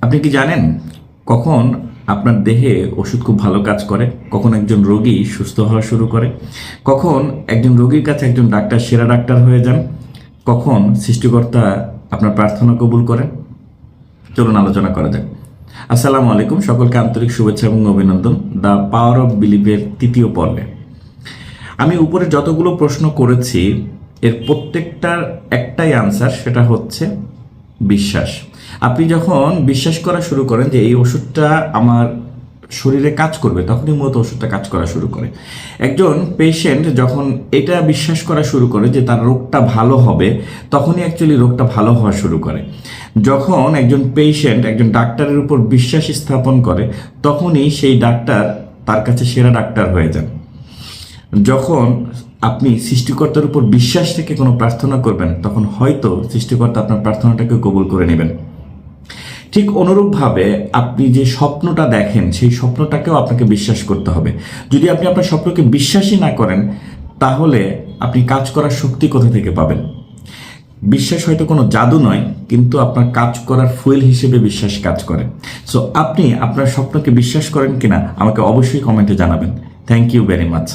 আপনি কি জানেন কখন আপনার দেহে ওষুধ খুব ভালো কাজ করে, কখন একজন রোগী সুস্থ হওয়া শুরু করে, কখন একজন রোগীর কাছে একজন ডাক্তার সেরা ডাক্তার হয়ে যান, কখন সৃষ্টিকর্তা আপনার প্রার্থনা কবুল করেন? চলুন আলোচনা করা যাক। আসসালামু আলাইকুম, সকলকে আন্তরিক শুভেচ্ছা এবং অভিনন্দন দ্য পাওয়ার অফ বিলিভের তৃতীয় পর্বে। আমি উপরে যতগুলো প্রশ্ন করেছি এর প্রত্যেকটার একটাই আনসার, সেটা হচ্ছে বিশ্বাস। আপনি যখন বিশ্বাস করা শুরু করেন যে এই ওষুধটা আমার শরীরে কাজ করবে, তখনই মূলত ওষুধটা কাজ করা শুরু করে। একজন পেশেন্ট যখন এটা বিশ্বাস করা শুরু করে যে তার রোগটা ভালো হবে, তখনই অ্যাকচুয়ালি রোগটা ভালো হওয়া শুরু করে। যখন একজন পেশেন্ট একজন ডাক্তারের উপর বিশ্বাস স্থাপন করে, তখনই সেই ডাক্তার তার কাছে সেরা ডাক্তার হয়ে যান। যখন আপনি সৃষ্টিকর্তার উপর বিশ্বাস থেকে কোনো প্রার্থনা করবেন, তখন হয়তো সৃষ্টিকর্তা আপনার প্রার্থনাটাকে কবুল করে নেবেন। ঠিক অনুরূপভাবে আপনি যে স্বপ্নটা দেখেন, সেই স্বপ্নটাকেও আপনাকে বিশ্বাস করতে হবে। যদি আপনি আপনার স্বপ্নকে বিশ্বাসই না করেন, তাহলে আপনি কাজ করার শক্তি কোথা থেকে পাবেন? বিশ্বাস হয়তো কোনো জাদু নয়, কিন্তু আপনার কাজ করার ফুয়েল হিসেবে বিশ্বাস কাজ করে। সো আপনি আপনার স্বপ্নকে বিশ্বাস করেন কিনা আমাকে অবশ্যই কমেন্টে জানাবেন। Thank you very much.